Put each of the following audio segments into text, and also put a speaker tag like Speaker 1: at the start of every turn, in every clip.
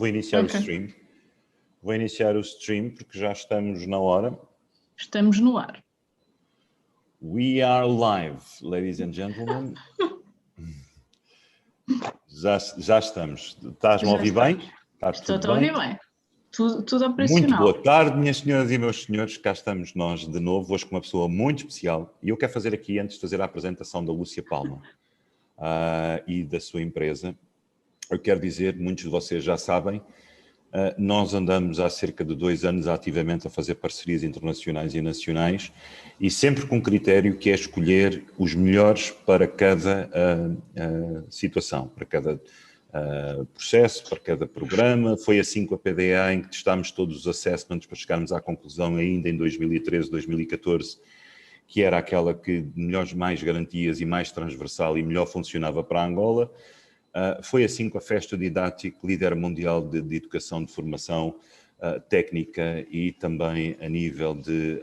Speaker 1: vou iniciar
Speaker 2: Ok.
Speaker 1: o stream. Vou iniciar o stream porque já estamos na hora.
Speaker 2: Estamos no ar.
Speaker 1: We are live, ladies and gentlemen. Já estamos. Estás-me a ouvir bem? Está
Speaker 2: Estou
Speaker 1: tudo
Speaker 2: a ouvir
Speaker 1: bem?
Speaker 2: bem. Tudo
Speaker 1: Muito
Speaker 2: operacional.
Speaker 1: boa tarde, minhas senhoras e meus senhores. Cá estamos nós de novo, hoje com uma pessoa muito especial. E eu quero fazer aqui, antes de fazer a apresentação da Lúcia Palma e da sua empresa, eu quero dizer, muitos de vocês já sabem, nós andamos há cerca de 2 anos ativamente a fazer parcerias internacionais e nacionais e sempre com um critério que é escolher os melhores para cada situação, para cada processo, para cada programa. Foi assim com a PDA, em que testámos todos os assessments para chegarmos à conclusão ainda em 2013, 2014, que era aquela que melhores, mais garantias e mais transversal e melhor funcionava para a Angola. Foi assim com a Festa Didática, líder mundial de educação de formação técnica e também a nível de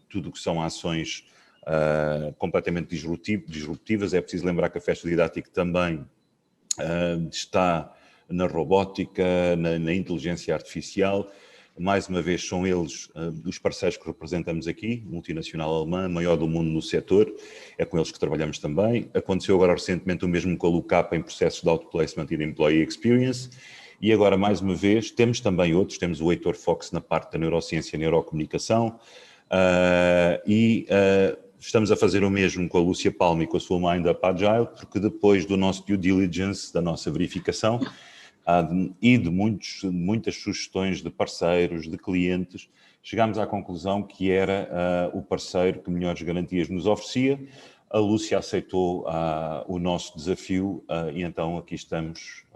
Speaker 1: tudo o que são ações completamente disruptivas. É preciso lembrar que a Festa Didática também está na robótica, na inteligência artificial. Mais uma vez, são eles os parceiros que representamos aqui, multinacional alemã, maior do mundo no setor, é com eles que trabalhamos também. Aconteceu agora recentemente o mesmo com a Lucapa em processos de outplacement e de employee experience. E agora, mais uma vez, temos também outros, temos o Heitor Fox na parte da neurociência e neurocomunicação, estamos a fazer o mesmo com a Lúcia Palma e com a sua Mind Up Agile, porque depois do nosso due diligence, da nossa verificação, e de muitas sugestões de parceiros, de clientes, chegámos à conclusão que era o parceiro que melhores garantias nos oferecia. A Lúcia aceitou o nosso desafio e então aqui estamos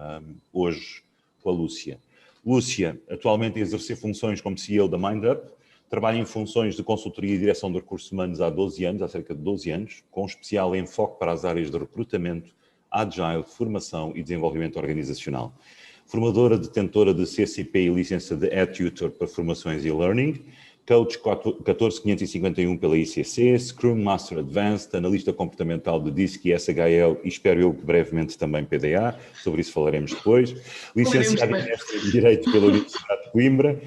Speaker 1: hoje com a Lúcia. Lúcia, atualmente a exercer funções como CEO da MindUp, trabalha em funções de consultoria e direção de recursos humanos há 12 anos, há cerca de 12 anos, com especial enfoque para as áreas de recrutamento, agile, formação e desenvolvimento organizacional. Formadora detentora de CCP e licença de EdTutor para formações e learning, coach 14551 pela ICC, Scrum Master Advanced, analista comportamental de DISC e SHL e espero eu que brevemente também PDA, sobre isso falaremos depois. Licenciada em Direito pela Universidade de Coimbra,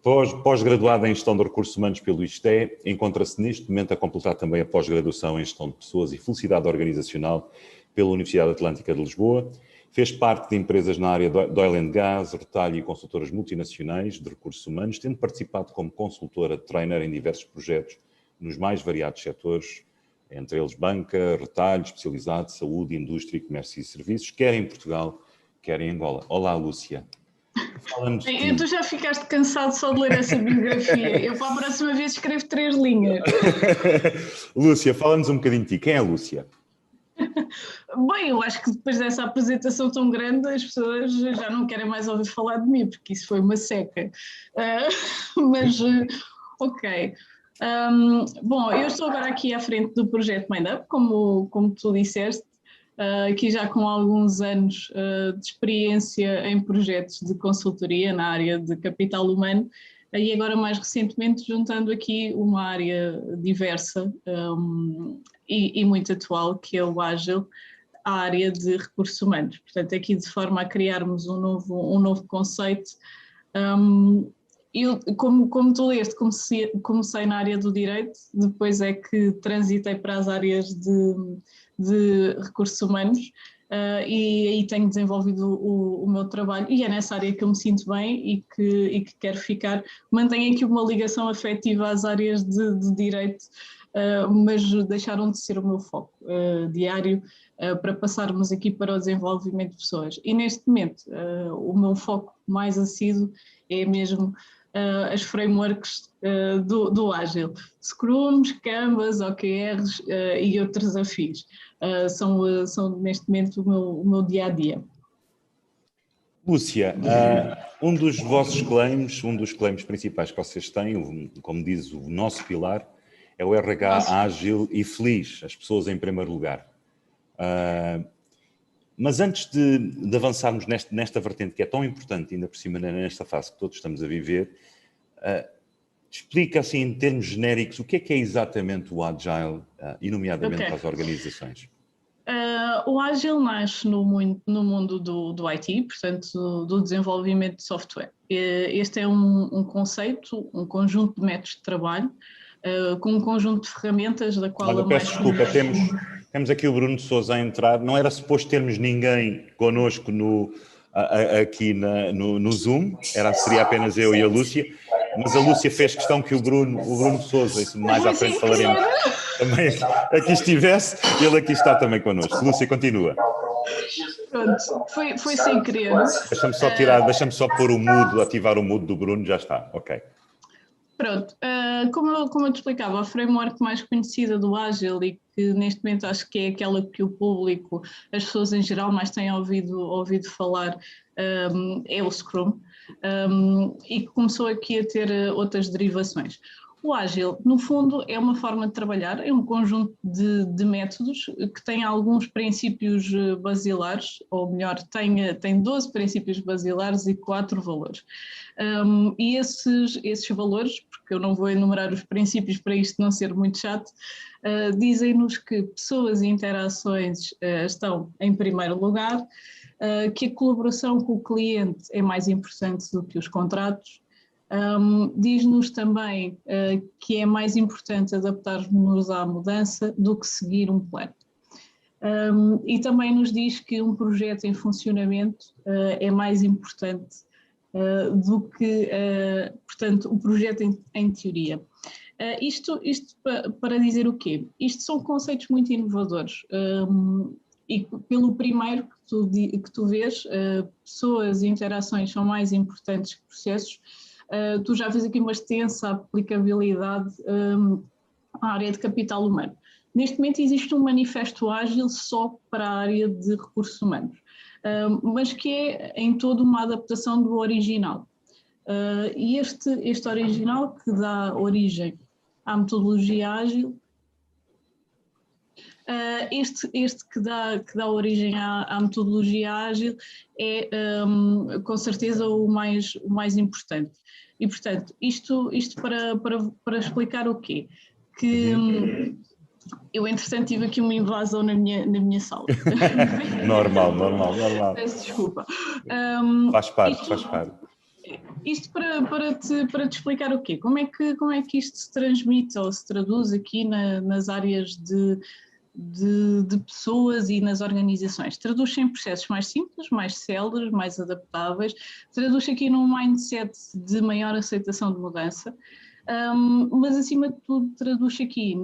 Speaker 1: pós-graduada em Gestão de Recursos Humanos pelo ISTE, encontra-se neste momento a completar também a pós-graduação em Gestão de Pessoas e Felicidade Organizacional pela Universidade Atlântica de Lisboa. Fez parte de empresas na área de oil and gas, retalho e consultoras multinacionais de recursos humanos, tendo participado como consultora trainer em diversos projetos nos mais variados setores, entre eles banca, retalho, especializado, saúde, indústria, comércio e serviços, quer em Portugal, quer em Angola. Olá, Lúcia.
Speaker 2: Bem, tu já ficaste cansado só de ler essa biografia. Eu para a próxima vez escrevo 3 linhas.
Speaker 1: Lúcia, fala-nos um bocadinho de ti. Quem é a Lúcia?
Speaker 2: Bem, eu acho que depois dessa apresentação tão grande as pessoas já não querem mais ouvir falar de mim, porque isso foi uma seca. Ok. Bom, eu estou agora aqui à frente do projeto MindUp, como tu disseste, aqui já com alguns anos de experiência em projetos de consultoria na área de capital humano e agora mais recentemente juntando aqui uma área diversa e muito atual, que é o Ágil, a área de recursos humanos. Portanto, aqui de forma a criarmos um novo conceito. Eu, como tu leste, comecei na área do direito, depois é que transitei para as áreas de recursos humanos e aí tenho desenvolvido o meu trabalho e é nessa área que eu me sinto bem e que quero ficar. Mantenho aqui uma ligação afetiva às áreas de direito, mas deixaram de ser o meu foco diário para passarmos aqui para o desenvolvimento de pessoas. E neste momento o meu foco mais assíduo é mesmo as frameworks do Ágil, Scrums, Canvas, OKRs e outros desafios. São neste momento o meu dia-a-dia.
Speaker 1: Lúcia, um dos vossos claims, um dos claims principais que vocês têm, como diz o nosso pilar, é o RH ágil e feliz, as pessoas em primeiro lugar. Mas antes de avançarmos nesta vertente que é tão importante, ainda por cima nesta fase que todos estamos a viver, explica assim em termos genéricos o que é exatamente o Agile, e nomeadamente para as organizações.
Speaker 2: O Ágil nasce no mundo do IT, portanto, do desenvolvimento de software. Este é um conceito, um conjunto de métodos de trabalho, com um conjunto de ferramentas da qual
Speaker 1: Olha, peço desculpa, temos aqui o Bruno de Sousa a entrar. Não era suposto termos ninguém connosco aqui no Zoom, seria apenas eu e a Lúcia, mas a Lúcia fez questão que o Bruno de Sousa, isso mais à frente falaremos, também aqui estivesse, ele aqui está também connosco. Lúcia, continua.
Speaker 2: Pronto, foi sem querer.
Speaker 1: Deixa-me só pôr o mudo, ativar o mudo do Bruno, já está, ok.
Speaker 2: Pronto, como eu te explicava, a framework mais conhecida do Ágil e que neste momento acho que é aquela que o público, as pessoas em geral mais têm ouvido falar, é o Scrum, e que começou aqui a ter outras derivações. O Ágil, no fundo, é uma forma de trabalhar, é um conjunto de métodos que tem alguns princípios basilares, ou melhor, tem 12 princípios basilares e 4 valores. E esses valores, porque eu não vou enumerar os princípios para isto não ser muito chato, dizem-nos que pessoas e interações estão em primeiro lugar, que a colaboração com o cliente é mais importante do que os contratos. Diz-nos também que é mais importante adaptar-nos à mudança do que seguir um plano. E também nos diz que um projeto em funcionamento é mais importante do que, portanto, o projeto em teoria. Isto para dizer o quê? Isto são conceitos muito inovadores. E pelo primeiro que tu vês, pessoas e interações são mais importantes que processos. Tu já fez aqui uma extensa aplicabilidade à área de capital humano. Neste momento existe um manifesto ágil só para a área de recursos humanos, mas que é em todo uma adaptação do original. E este original que dá origem à metodologia ágil, este que dá origem à metodologia ágil é com certeza o mais importante. E portanto, isto para explicar o quê? Que eu entretanto tive aqui uma invasão na minha sala.
Speaker 1: Normal.
Speaker 2: Peço desculpa.
Speaker 1: Faz parte.
Speaker 2: Isto para te explicar o quê? Como é que isto se transmite ou se traduz aqui nas áreas de pessoas e nas organizações. Traduz-se em processos mais simples, mais céleres, mais adaptáveis, traduz-se aqui num mindset de maior aceitação de mudança, mas acima de tudo traduz-se aqui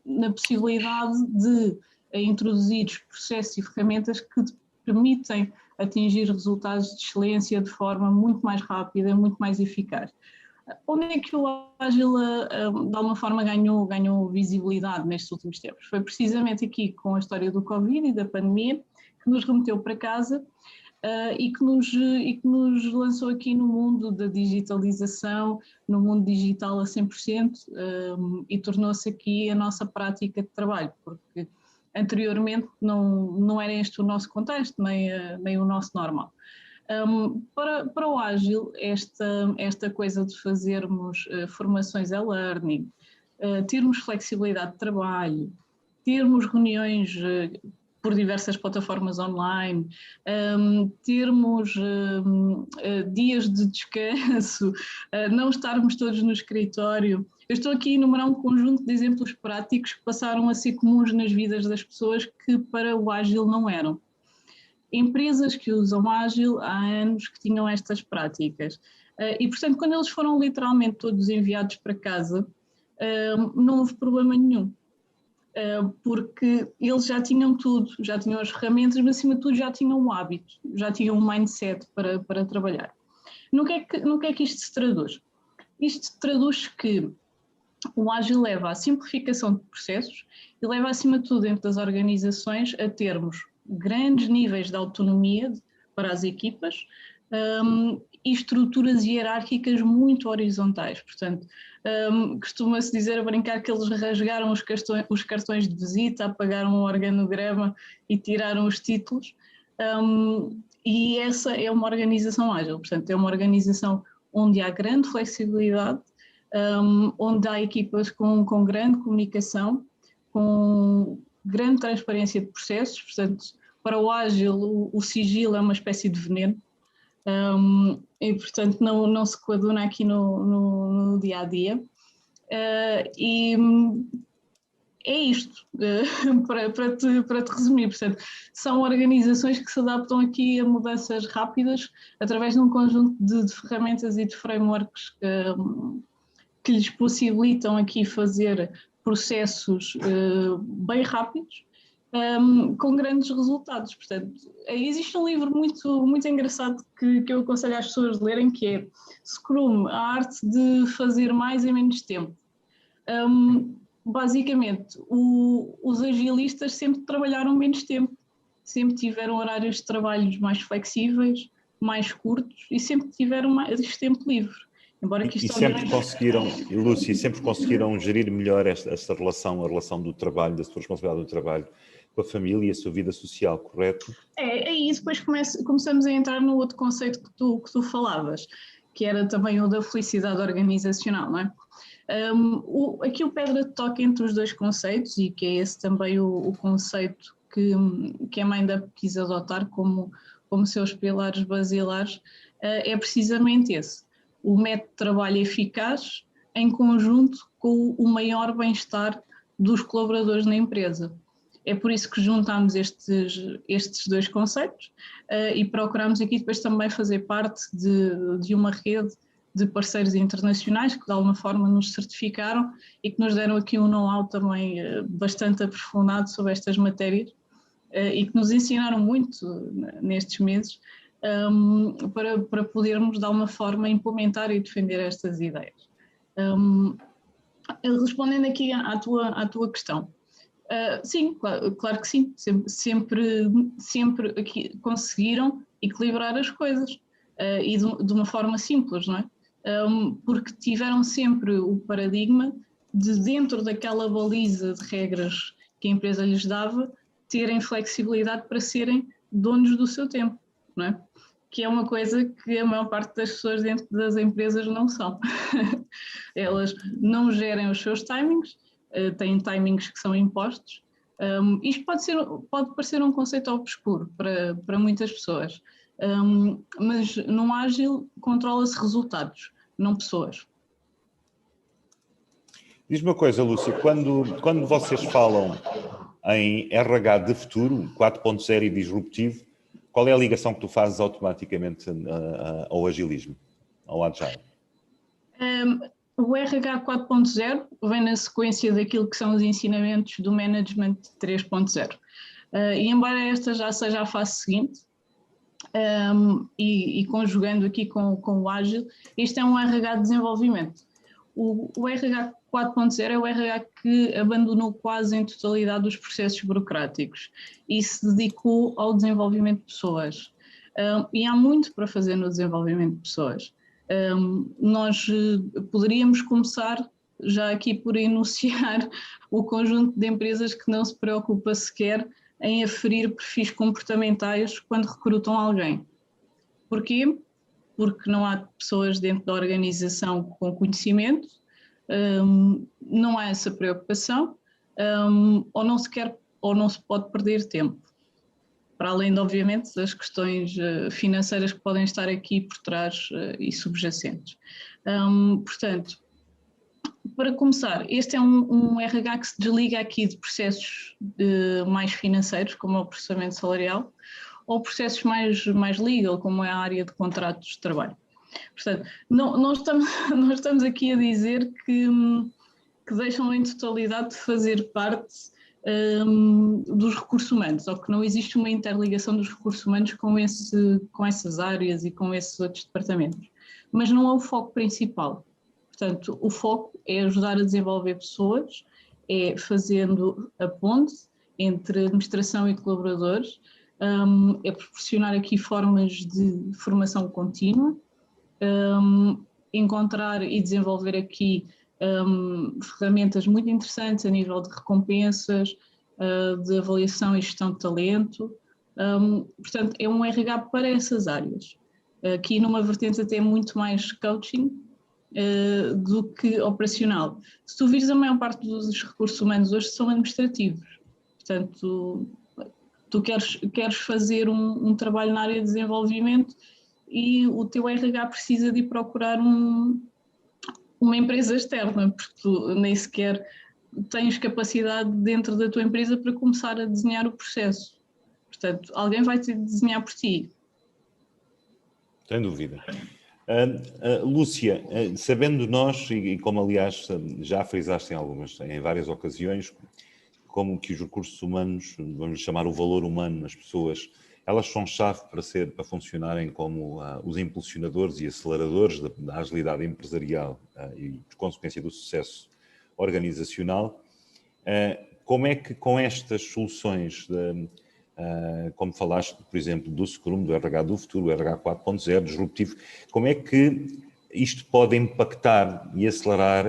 Speaker 2: na possibilidade de introduzir processos e ferramentas que te permitem atingir resultados de excelência de forma muito mais rápida, muito mais eficaz. Onde é que o Ágil, de alguma forma, ganhou visibilidade nestes últimos tempos? Foi precisamente aqui com a história do Covid e da pandemia, que nos remeteu para casa e que nos lançou aqui no mundo da digitalização, no mundo digital a 100%, e tornou-se aqui a nossa prática de trabalho, porque anteriormente não era este o nosso contexto, nem o nosso normal. Para o Ágil, esta coisa de fazermos formações e-learning, termos flexibilidade de trabalho, termos reuniões por diversas plataformas online, termos dias de descanso, não estarmos todos no escritório. Eu estou aqui a enumerar um conjunto de exemplos práticos que passaram a ser comuns nas vidas das pessoas que para o Ágil não eram. Empresas que usam Ágil há anos que tinham estas práticas e, portanto, quando eles foram literalmente todos enviados para casa, não houve problema nenhum, porque eles já tinham tudo, já tinham as ferramentas, mas acima de tudo já tinham o hábito, já tinham um mindset para trabalhar. No que é que isto se traduz? Isto traduz que o Ágil leva à simplificação de processos e leva, acima de tudo, dentro das organizações, a termos grandes níveis de autonomia para as equipas e estruturas hierárquicas muito horizontais. Portanto, costuma-se dizer a brincar que eles rasgaram os cartões de visita, apagaram o organograma e tiraram os títulos. E essa é uma organização ágil, portanto, é uma organização onde há grande flexibilidade, onde há equipas com grande comunicação, com grande transparência de processos, portanto, para o ágil o sigilo é uma espécie de veneno, e portanto não se coaduna aqui no dia a dia. E é isto, para te resumir. Portanto, são organizações que se adaptam aqui a mudanças rápidas através de um conjunto de ferramentas e de frameworks que lhes possibilitam aqui fazer processos bem rápidos, com grandes resultados. Portanto, existe um livro muito engraçado que eu aconselho às pessoas de lerem, que é Scrum, a arte de fazer mais em menos tempo. Basicamente, os agilistas sempre trabalharam menos tempo, sempre tiveram horários de trabalho mais flexíveis, mais curtos e sempre tiveram mais tempo livre. Embora que isto
Speaker 1: sempre conseguiram, Lúcia, sempre conseguiram gerir melhor esta relação, a relação do trabalho, da sua responsabilidade do trabalho com a família e a sua vida social, correto?
Speaker 2: É isso, depois começamos a entrar no outro conceito que tu falavas, que era também o da felicidade organizacional, não é? Aqui o Pedra toca entre os dois conceitos, e que é esse também o conceito que a Mindup quis adotar como seus pilares basilares, é precisamente esse: o método de trabalho eficaz em conjunto com o maior bem-estar dos colaboradores na empresa. É por isso que juntamos estes dois conceitos e procuramos aqui depois também fazer parte de uma rede de parceiros internacionais que de alguma forma nos certificaram e que nos deram aqui um know-how também bastante aprofundado sobre estas matérias e que nos ensinaram muito nestes meses para podermos de alguma forma implementar e defender estas ideias. Respondendo aqui à tua questão, sim, claro que sim, sempre aqui conseguiram equilibrar as coisas e de uma forma simples, não é? Porque tiveram sempre o paradigma de, dentro daquela baliza de regras que a empresa lhes dava, terem flexibilidade para serem donos do seu tempo, não é? Que é uma coisa que a maior parte das pessoas dentro das empresas não são. Elas não gerem os seus timings, têm timings que são impostos. Isto pode parecer um conceito obscuro para muitas pessoas, mas no ágil controla-se resultados, não pessoas.
Speaker 1: Diz-me uma coisa, Lúcia, quando vocês falam em RH de futuro, 4.0 e disruptivo, qual é a ligação que tu fazes automaticamente ao agilismo, ao agile?
Speaker 2: O RH 4.0 vem na sequência daquilo que são os ensinamentos do Management 3.0. E embora esta já seja a fase seguinte, e conjugando aqui com o ágil, este é um RH de desenvolvimento. O RH 4.0 é o RH que abandonou quase em totalidade os processos burocráticos e se dedicou ao desenvolvimento de pessoas. E há muito para fazer no desenvolvimento de pessoas. Nós poderíamos começar já aqui por enunciar o conjunto de empresas que não se preocupa sequer em aferir perfis comportamentais quando recrutam alguém. Porquê? Porque não há pessoas dentro da organização com conhecimento, não há essa preocupação, ou não se quer, ou não se pode perder tempo. Para além, obviamente, das questões financeiras que podem estar aqui por trás e subjacentes. Portanto, para começar, este é um RH que se desliga aqui de processos mais financeiros, como é o processamento salarial, ou processos mais legal, como é a área de contratos de trabalho. Portanto, nós estamos aqui a dizer que deixam em totalidade de fazer parte dos recursos humanos, ou que não existe uma interligação dos recursos humanos com essas áreas e com esses outros departamentos. Mas não é o foco principal. Portanto, o foco é ajudar a desenvolver pessoas, é fazendo a ponte entre administração e colaboradores, é proporcionar aqui formas de formação contínua, encontrar e desenvolver aqui ferramentas muito interessantes a nível de recompensas, de avaliação e gestão de talento. Portanto, é um RH para essas áreas. Aqui numa vertente até muito mais coaching do que operacional. Se tu vires, a maior parte dos recursos humanos hoje são administrativos. Portanto, tu queres fazer um trabalho na área de desenvolvimento e o teu RH precisa de ir procurar uma empresa externa, porque tu nem sequer tens capacidade dentro da tua empresa para começar a desenhar o processo. Portanto, alguém vai ter de desenhar por ti.
Speaker 1: Sem dúvida. Lúcia, sabendo nós, e como aliás já frisaste em várias ocasiões, como que os recursos humanos, vamos chamar o valor humano nas pessoas, elas são chave para funcionarem como os impulsionadores e aceleradores da agilidade empresarial e, por consequência, do sucesso organizacional. Como é que com estas soluções, como falaste, por exemplo, do Scrum, do RH do futuro, o RH 4.0, disruptivo, como é que isto pode impactar e acelerar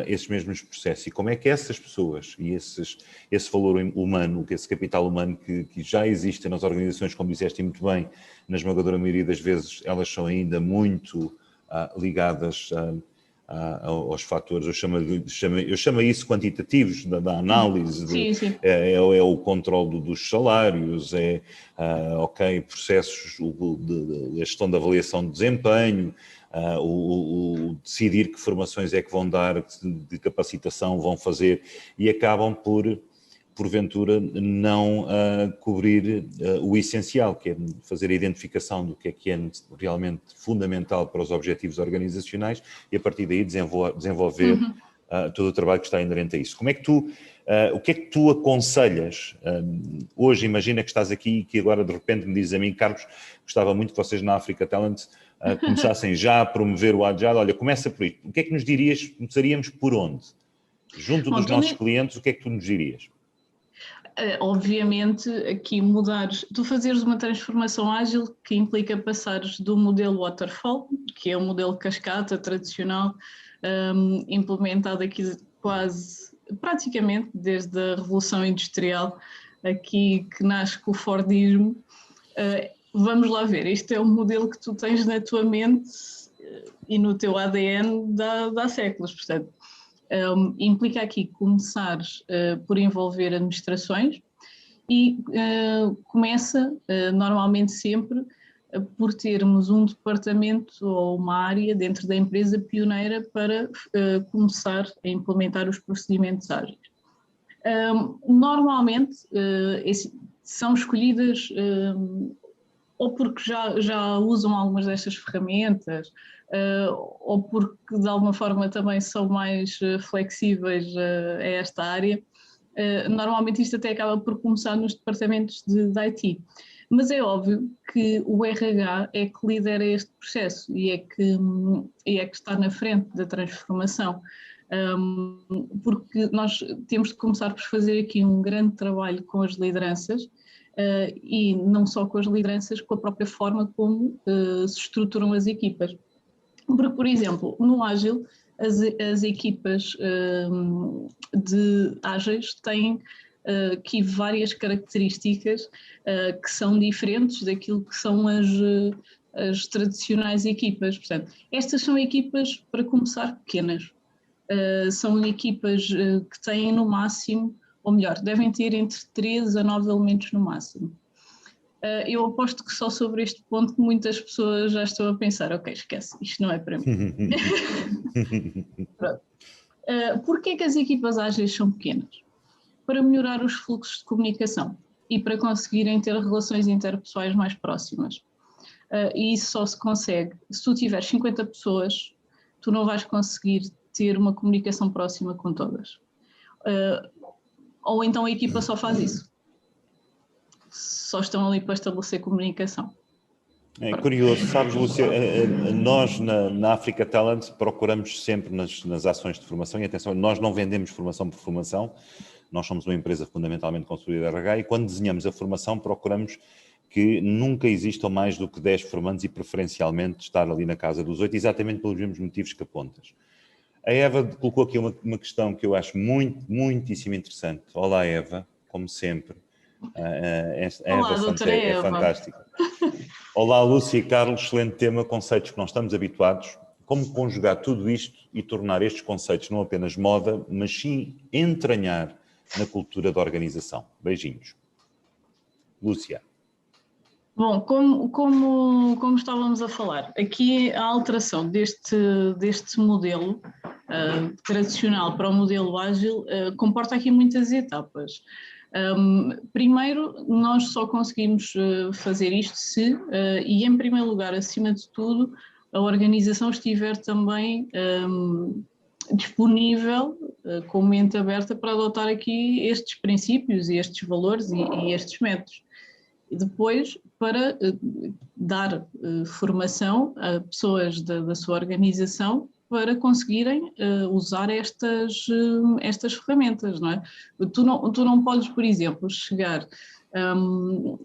Speaker 1: esses mesmos processos? E como é que essas pessoas e esse valor humano, esse capital humano que já existe nas organizações, como disseste muito bem, na esmagadora maioria das vezes, elas são ainda muito ligadas aos fatores, eu chamo isso quantitativos, da análise,
Speaker 2: Sim.
Speaker 1: É o controle dos salários, processos de gestão da avaliação de desempenho, o decidir que formações é que vão dar, de capacitação vão fazer, e acabam porventura, não cobrir o essencial, que é fazer a identificação do que é realmente fundamental para os objetivos organizacionais e, a partir daí, desenvolver todo o trabalho que está inerente a isso. Como é que o que é que tu aconselhas? Hoje, imagina que estás aqui e que agora, de repente, me dizes a mim, Carlos, gostava muito que vocês na Africa Talent começassem já a promover o Agile. Olha, começa por isto. O que é que nos dirias? Começaríamos por onde? Junto dos nossos clientes, o que é que tu nos dirias?
Speaker 2: Obviamente, aqui tu fazeres uma transformação ágil que implica passares do modelo waterfall, que é o modelo cascata tradicional, implementado aqui praticamente desde a Revolução Industrial, aqui que nasce com o Fordismo. Vamos lá ver, este é o modelo que tu tens na tua mente e no teu ADN há séculos, portanto. Implica aqui começar por envolver administrações e começa normalmente sempre por termos um departamento ou uma área dentro da empresa pioneira para começar a implementar os procedimentos ágeis. Normalmente são escolhidas ou porque já usam algumas destas ferramentas, ou porque de alguma forma também são mais flexíveis a esta área. Normalmente isto até acaba por começar nos departamentos de IT. Mas é óbvio que o RH é que lidera este processo e é que está na frente da transformação. Porque nós temos de começar por fazer aqui um grande trabalho com as lideranças, e não só com as lideranças, com a própria forma como se estruturam as equipas. Porque, por exemplo, no Ágil, as equipas de ágeis têm aqui várias características que são diferentes daquilo que são as tradicionais equipas. Portanto, estas são equipas, para começar, pequenas. São equipas que têm no máximo, ou melhor, devem ter entre 3 a 9 elementos no máximo. Eu aposto que só sobre este ponto muitas pessoas já estão a pensar, ok, esquece, isto não é para mim. Porquê que as equipas ágeis são pequenas? Para melhorar os fluxos de comunicação e para conseguirem ter relações interpessoais mais próximas. E isso só se consegue, se tu tiveres 50 pessoas, tu não vais conseguir ter uma comunicação próxima com todas. Ou então a equipa só faz isso. Só estão ali para estabelecer comunicação.
Speaker 1: É curioso, sabes, Lúcia, nós na Africa Talent procuramos sempre nas ações de formação, e atenção, nós não vendemos formação por formação, nós somos uma empresa fundamentalmente construída de RH, e quando desenhamos a formação procuramos que nunca existam mais do que 10 formandos e preferencialmente estar ali na casa dos 8, exatamente pelos mesmos motivos que apontas. A Eva colocou aqui uma questão que eu acho muitíssimo interessante. Olá, Eva, como sempre.
Speaker 2: Olá, doutora Eva.
Speaker 1: É fantástica. Olá, Lúcia e Carlos, excelente tema, conceitos que não estamos habituados. Como conjugar tudo isto e tornar estes conceitos não apenas moda, mas sim entranhar na cultura da organização? Beijinhos. Lúcia.
Speaker 2: Bom, como estávamos a falar, aqui a alteração deste modelo tradicional para o modelo ágil comporta aqui muitas etapas. Primeiro, nós só conseguimos fazer isto se, e em primeiro lugar, acima de tudo, a organização estiver também disponível, com mente aberta para adotar aqui estes princípios e estes valores e estes métodos. E depois, para dar formação a pessoas da sua organização para conseguirem usar estas ferramentas, não é? Tu não podes, por exemplo, chegar...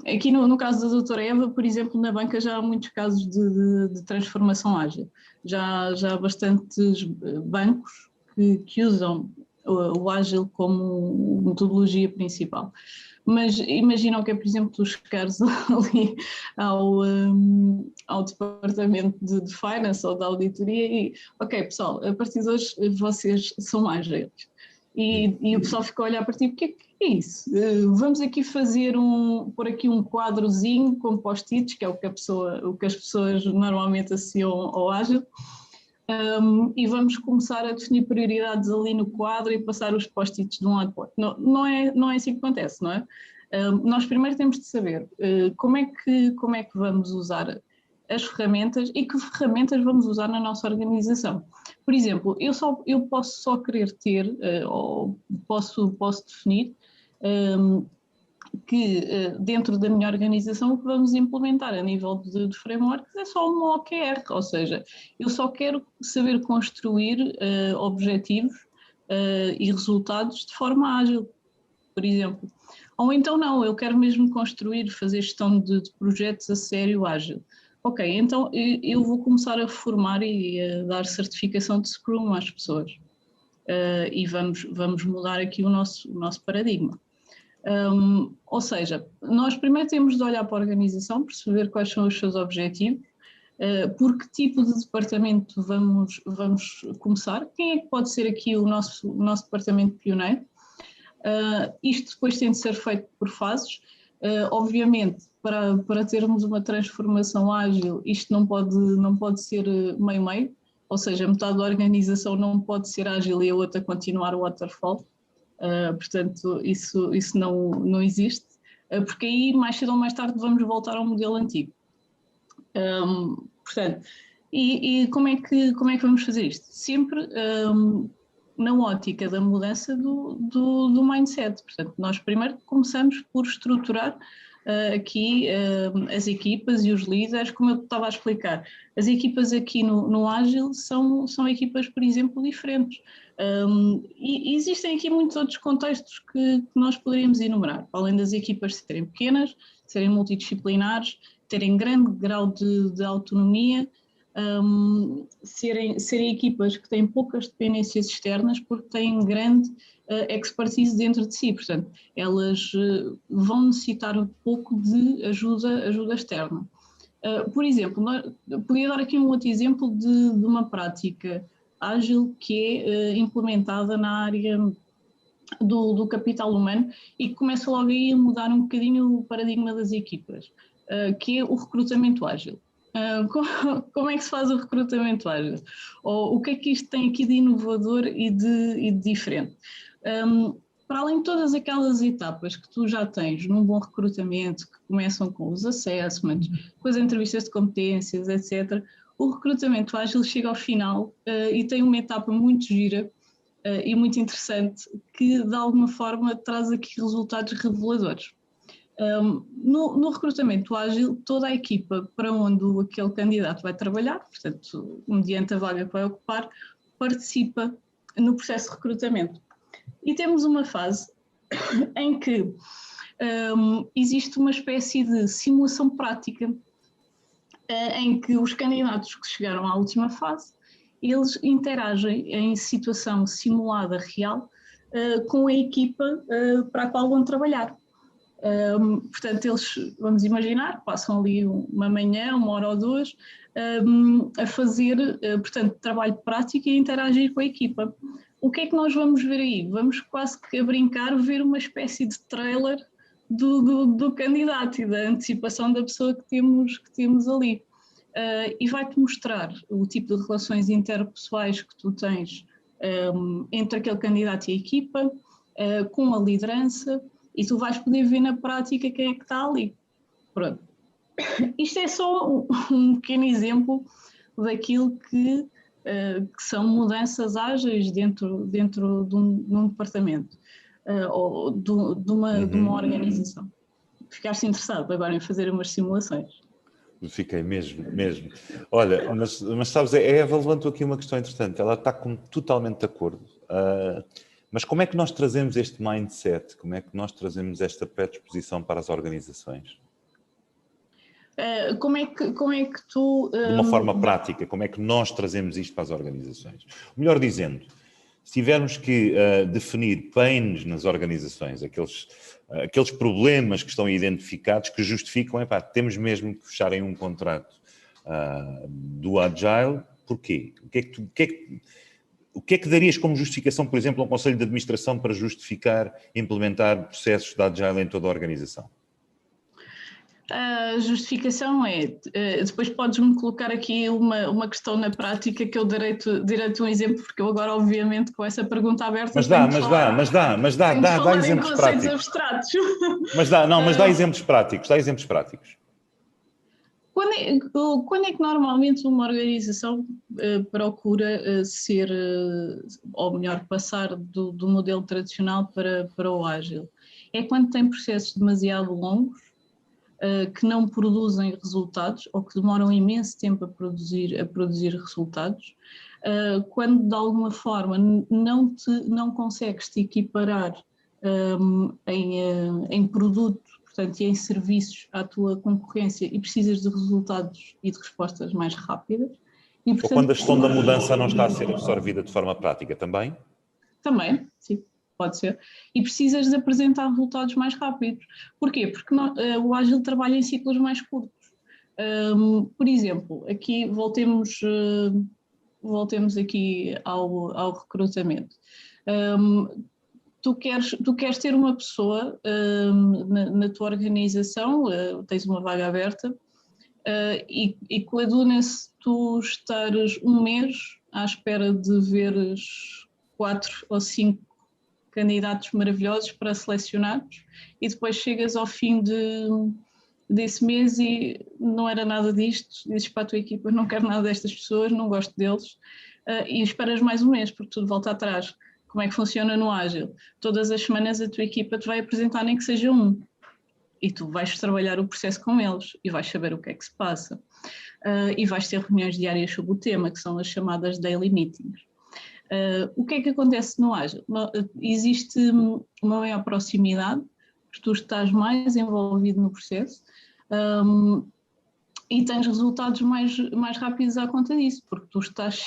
Speaker 2: aqui no caso da doutora Eva, por exemplo, na banca já há muitos casos de transformação ágil. Já há bastantes bancos que usam o ágil como metodologia principal. Mas imaginam que é, por exemplo, tu chegares ali ao departamento de finance ou da auditoria e, ok, pessoal, a partir de hoje vocês são ágeis. E o pessoal fica a olhar para ti, o que é isso? Vamos aqui pôr aqui um quadrozinho com post-its, que é o que as pessoas normalmente associam ao ágil. E vamos começar a definir prioridades ali no quadro e passar os post-its de um lado para o outro. Não é assim que acontece, não é? Nós primeiro temos de saber como é que vamos usar as ferramentas e que ferramentas vamos usar na nossa organização. Por exemplo, eu posso só querer ter, ou posso definir que dentro da minha organização o que vamos implementar a nível de frameworks é só uma OKR, ou seja, eu só quero saber construir objetivos e resultados de forma ágil, por exemplo. Ou então não, eu quero mesmo fazer gestão de projetos a sério ágil. Ok, então eu vou começar a formar e a dar certificação de Scrum às pessoas e vamos mudar aqui o nosso paradigma. Ou seja, nós primeiro temos de olhar para a organização, perceber quais são os seus objetivos, por que tipo de departamento vamos começar, quem é que pode ser aqui o nosso departamento pioneiro. Isto depois tem de ser feito por fases. Obviamente, para termos uma transformação ágil, isto não pode ser meio-meio, ou seja, metade da organização não pode ser ágil e a outra continuar o waterfall. Portanto, isso não existe, porque aí mais cedo ou mais tarde vamos voltar ao modelo antigo. Portanto, e como é que vamos fazer isto? Sempre na ótica da mudança do mindset. Portanto, nós primeiro começamos por estruturar aqui as equipas e os líderes, como eu estava a explicar. As equipas aqui no Ágil são equipas, por exemplo, diferentes. E existem aqui muitos outros contextos que nós poderíamos enumerar, além das equipas serem pequenas, serem multidisciplinares, terem grande grau de autonomia, serem equipas que têm poucas dependências externas porque têm grande expertise dentro de si, portanto, elas vão necessitar um pouco de ajuda externa. Por exemplo, podia dar aqui um outro exemplo de uma prática ágil que é implementada na área do capital humano e que começa logo aí a mudar um bocadinho o paradigma das equipas, que é o recrutamento ágil. Como é que se faz o recrutamento ágil? Ou o que é que isto tem aqui de inovador e de diferente? Para além de todas aquelas etapas que tu já tens num bom recrutamento, que começam com os assessments, com as entrevistas de competências, etc., o recrutamento ágil chega ao final e tem uma etapa muito gira e muito interessante que, de alguma forma, traz aqui resultados reveladores. No recrutamento ágil, toda a equipa para onde aquele candidato vai trabalhar, portanto, mediante a vaga que vai ocupar, participa no processo de recrutamento. E temos uma fase em que existe uma espécie de simulação prática em que os candidatos que chegaram à última fase, eles interagem em situação simulada real com a equipa para a qual vão trabalhar. Portanto, eles, vamos imaginar, passam ali uma manhã, 1 hora ou 2, a fazer, portanto, trabalho prático e interagir com a equipa. o que é que nós vamos ver aí? Vamos quase que a brincar ver uma espécie de trailer do candidato e da antecipação da pessoa que temos ali. E vai-te mostrar o tipo de relações interpessoais que tu tens entre aquele candidato e a equipa, com a liderança, e tu vais poder ver na prática quem é que está ali. Pronto. Isto é só um pequeno exemplo daquilo que são mudanças ágeis dentro de um departamento ou de uma organização. Ficaste interessado agora em fazer umas simulações?
Speaker 1: Fiquei mesmo. Olha, mas sabes, a Eva levantou aqui uma questão interessante. Ela está totalmente de acordo. Mas como é que nós trazemos este mindset? Como é que nós trazemos esta predisposição para as organizações?
Speaker 2: Como é que tu...
Speaker 1: De uma forma prática, como é que nós trazemos isto para as organizações? Melhor dizendo, se tivermos que definir pains nas organizações, aqueles problemas que estão identificados, que justificam, temos mesmo que fecharem um contrato do Agile, porquê? O que é que darias como justificação, por exemplo, a um Conselho de Administração para justificar implementar processos de Agile em toda a organização?
Speaker 2: A justificação depois podes-me colocar aqui uma questão na prática que eu darei-te um exemplo, porque eu agora, obviamente, com essa pergunta aberta...
Speaker 1: Mas dá exemplos práticos.
Speaker 2: Abstratos.
Speaker 1: Mas dá exemplos práticos,
Speaker 2: Quando é que normalmente uma organização procura ser, ou melhor, passar do modelo tradicional para o ágil? É quando tem processos demasiado longos, que não produzem resultados ou que demoram imenso tempo a produzir resultados, quando de alguma forma não consegues te equiparar em produto, portanto, e em serviços à tua concorrência e precisas de resultados e de respostas mais rápidas. E, portanto,
Speaker 1: ou quando a gestão da mudança não está a ser absorvida de forma prática também?
Speaker 2: Também, sim. Pode ser, e precisas de apresentar resultados mais rápidos. Porquê? Porque o ágil trabalha em ciclos mais curtos. Por exemplo, aqui voltemos aqui ao recrutamento. Tu queres ter uma pessoa na tua organização, tens uma vaga aberta, e coaduna-se tu estares um mês à espera de veres 4 ou 5 candidatos maravilhosos para selecionados, e depois chegas ao fim desse mês e não era nada disto, dizes para a tua equipa, não quero nada destas pessoas, não gosto deles, e esperas mais um mês, porque tudo volta atrás. Como é que funciona no Ágil? Todas as semanas a tua equipa te vai apresentar nem que seja um, e tu vais trabalhar o processo com eles, e vais saber o que é que se passa, e vais ter reuniões diárias sobre o tema, que são as chamadas daily meetings. O que é que acontece no Ágil? Existe uma maior proximidade, porque tu estás mais envolvido no processo e tens resultados mais rápidos à conta disso, porque tu estás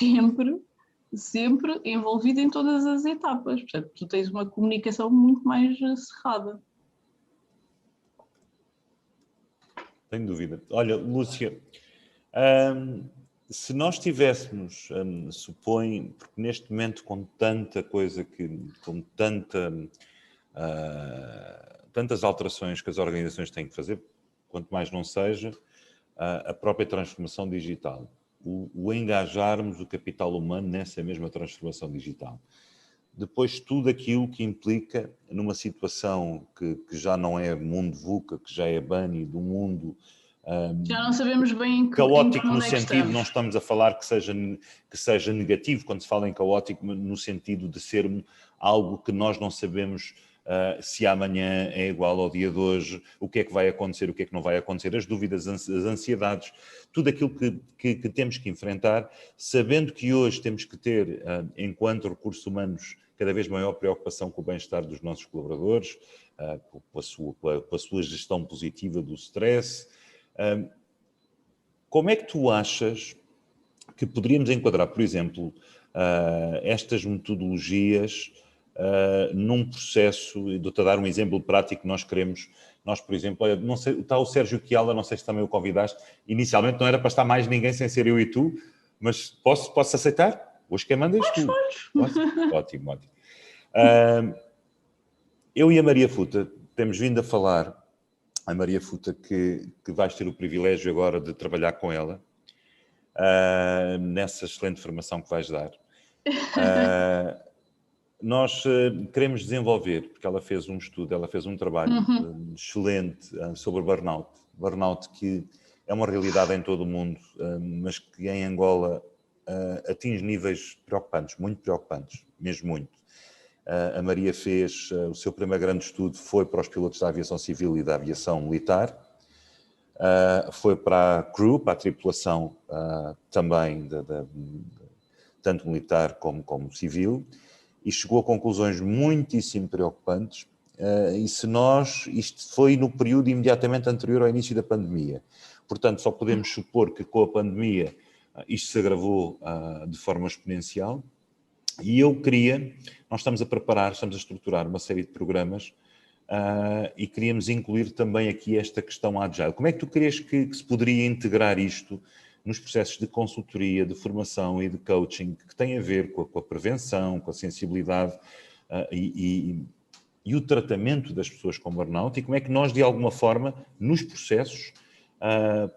Speaker 2: sempre envolvido em todas as etapas. Portanto, tu tens uma comunicação muito mais cerrada.
Speaker 1: Sem dúvida. Olha, Lúcia, se nós tivéssemos, supõe, porque neste momento com tanta coisa, com tantas alterações que as organizações têm que fazer, quanto mais não seja, a própria transformação digital, o engajarmos o capital humano nessa mesma transformação digital. Depois tudo aquilo que implica numa situação que já não é mundo VUCA, que já é BANI do mundo...
Speaker 2: já não sabemos bem
Speaker 1: caótico no sentido, não estamos a falar que seja negativo, quando se fala em caótico no sentido de ser algo que nós não sabemos se amanhã é igual ao dia de hoje, o que é que vai acontecer, o que é que não vai acontecer, as dúvidas, as ansiedades, tudo aquilo que temos que enfrentar, sabendo que hoje temos que ter, enquanto recursos humanos, cada vez maior preocupação com o bem-estar dos nossos colaboradores, com a sua gestão positiva do stress. Como é que tu achas que poderíamos enquadrar, por exemplo, estas metodologias num processo, e dou-te a dar um exemplo prático que nós queremos, por exemplo, olha, não sei, está o Sérgio Chiala, não sei se também o convidaste, inicialmente não era para estar mais ninguém sem ser eu e tu, mas posso aceitar? Hoje quem manda és tu.
Speaker 2: Podes.
Speaker 1: Ótimo, ótimo. Eu e a Maria Futa temos vindo a falar, a Maria Futa, que vais ter o privilégio agora de trabalhar com ela, nessa excelente formação que vais dar. Nós queremos desenvolver, porque ela fez um estudo, ela fez um trabalho excelente sobre burnout. Burnout que é uma realidade em todo o mundo, mas que em Angola atinge níveis preocupantes, muito preocupantes, mesmo muito. A Maria fez o seu primeiro grande estudo, foi para os pilotos da aviação civil e da aviação militar, foi para a crew, para a tripulação também, tanto militar como civil, e chegou a conclusões muitíssimo preocupantes. Isto foi no período imediatamente anterior ao início da pandemia. Portanto, só podemos supor que com a pandemia isto se agravou de forma exponencial. E nós estamos a estruturar uma série de programas e queríamos incluir também aqui esta questão agile. Como é que tu querias que se poderia integrar isto nos processos de consultoria, de formação e de coaching que tem a ver com a prevenção, com a sensibilidade e o tratamento das pessoas com burnout, e como é que nós, de alguma forma, nos processos,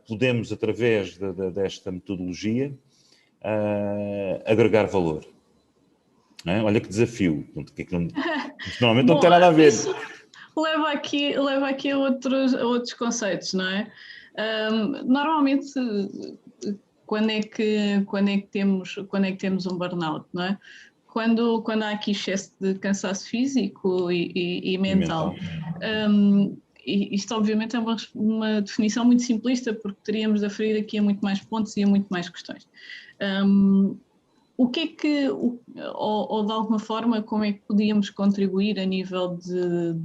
Speaker 1: podemos, através desta metodologia, agregar valor. Não é? Olha que desafio. Normalmente não tem nada a ver.
Speaker 2: Isso leva aqui a outros conceitos, não é? Normalmente, quando é que temos um burnout, não é? Quando há aqui excesso de cansaço físico e mental. Isto obviamente é uma definição muito simplista, porque teríamos de aferir aqui a muito mais pontos e a muito mais questões. O que é que, ou de alguma forma, como é que podíamos contribuir a nível de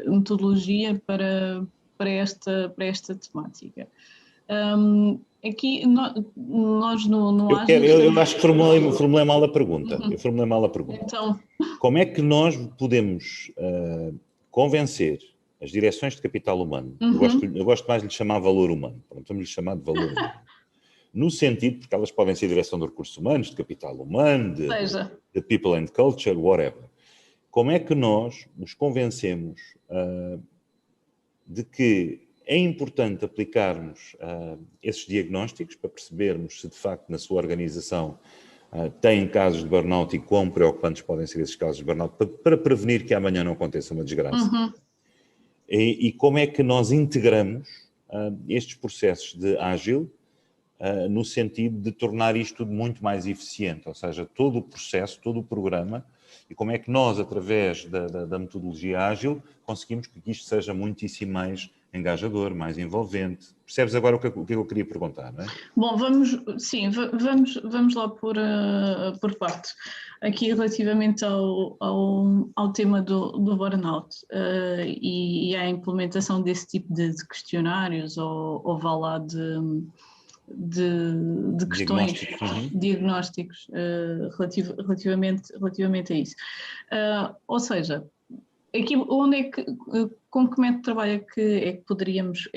Speaker 2: metodologia para esta temática? Aqui nós no Ágil...
Speaker 1: Eu acho que formulei mal a pergunta.
Speaker 2: Então...
Speaker 1: Como é que nós podemos convencer as direções de capital humano? Eu gosto mais de lhe chamar valor humano. Pronto, vamos lhe chamar de valor humano. No sentido, porque elas podem ser direção de recursos humanos, de capital humano, de people and culture, whatever. Como é que nós os convencemos de que é importante aplicarmos esses diagnósticos para percebermos se de facto na sua organização têm casos de burnout e quão preocupantes podem ser esses casos de burnout para prevenir que amanhã não aconteça uma desgraça. E como é que nós integramos estes processos de ágil no sentido de tornar isto tudo muito mais eficiente, ou seja, todo o processo, todo o programa, e como é que nós, através da metodologia ágil, conseguimos que isto seja muitíssimo mais engajador, mais envolvente. Percebes agora o que eu queria perguntar, não é?
Speaker 2: Bom, vamos lá por partes. Aqui relativamente ao tema do burnout e à implementação desse tipo de questionários ou vá lá de questões, diagnósticos relativamente a isso. Ou seja, aqui com que método de trabalho é que poderíamos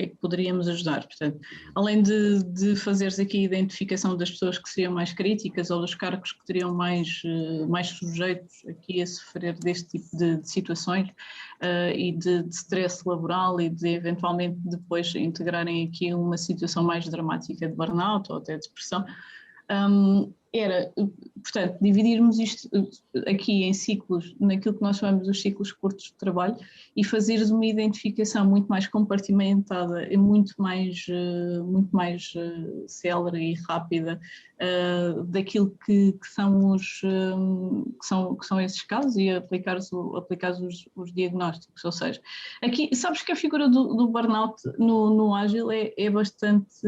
Speaker 2: ajudar? Portanto, além de fazeres aqui a identificação das pessoas que seriam mais críticas ou dos cargos que teriam mais sujeitos aqui a sofrer deste tipo de situações e de stress laboral e de eventualmente depois integrarem aqui uma situação mais dramática de burnout ou até depressão, era, portanto, dividirmos isto aqui em ciclos, naquilo que nós chamamos os ciclos curtos de trabalho, e fazeres uma identificação muito mais compartimentada e muito mais célere e rápida daquilo que são esses casos e aplicar os diagnósticos. Ou seja, aqui, sabes que a figura do burnout no Ágil é bastante...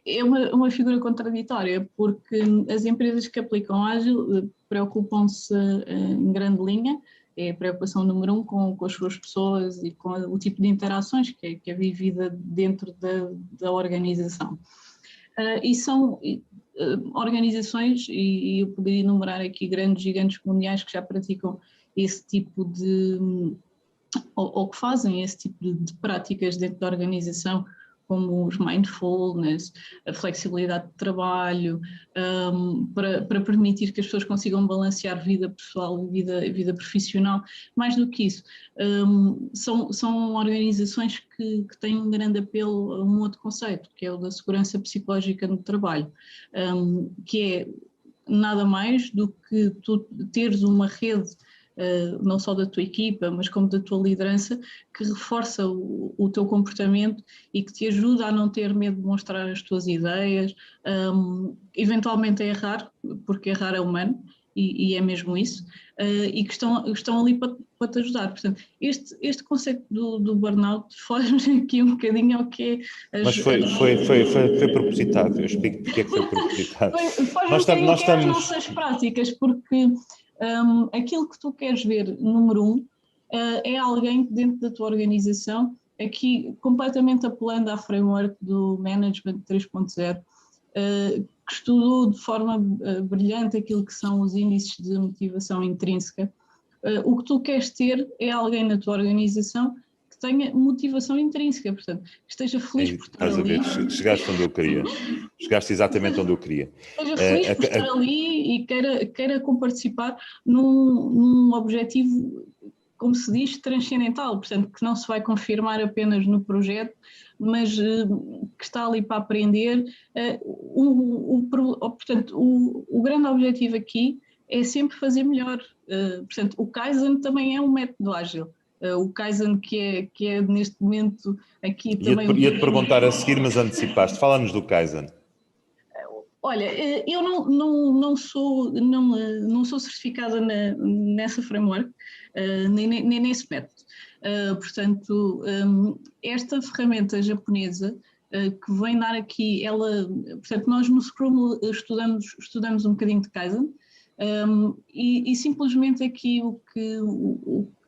Speaker 2: É uma figura contraditória, porque as empresas que aplicam Ágil preocupam-se em grande linha, é a preocupação número 1 com as suas pessoas e com o tipo de interações que é vivida dentro da organização. E são organizações, e eu poderia enumerar aqui grandes gigantes mundiais que já praticam esse tipo ou que fazem esse tipo de práticas dentro da organização, como os mindfulness, a flexibilidade de trabalho, para permitir que as pessoas consigam balancear vida pessoal e vida profissional. Mais do que isso, são organizações que têm um grande apelo a um outro conceito, que é o da segurança psicológica no trabalho, que é nada mais do que tu teres uma rede, não só da tua equipa, mas como da tua liderança, que reforça o teu comportamento e que te ajuda a não ter medo de mostrar as tuas ideias, eventualmente a errar, porque errar é humano, e é mesmo isso, e que estão ali para te ajudar. Portanto, este conceito do burnout foge aqui um bocadinho ao que é...
Speaker 1: Mas foi propositado, eu explico porque é que foi propositado.
Speaker 2: Foge um bocadinho que é as nossas práticas, porque aquilo que tu queres ver, número 1, é alguém dentro da tua organização, aqui completamente apelando à framework do Management 3.0, que estudou de forma brilhante aquilo que são os índices de motivação intrínseca. O que tu queres ter é alguém na tua organização que tenha motivação intrínseca, portanto, esteja feliz por estar ali.
Speaker 1: Estás a ver, chegaste onde eu queria, chegaste exatamente onde eu queria.
Speaker 2: Esteja feliz por estar ali e queira comparticipar num objetivo, como se diz, transcendental, portanto, que não se vai confirmar apenas no projeto, mas que está ali para aprender. Portanto, o grande objetivo aqui é sempre fazer melhor. Portanto, o Kaizen também é um método ágil. O Kaizen que é neste momento aqui também...
Speaker 1: Ia-te perguntar a seguir, mas antecipaste. Fala-nos do Kaizen.
Speaker 2: Olha, eu não sou certificada nessa framework, nem nesse método. Portanto, esta ferramenta japonesa que vem dar aqui, portanto, nós no Scrum estudamos um bocadinho de Kaizen, e simplesmente aqui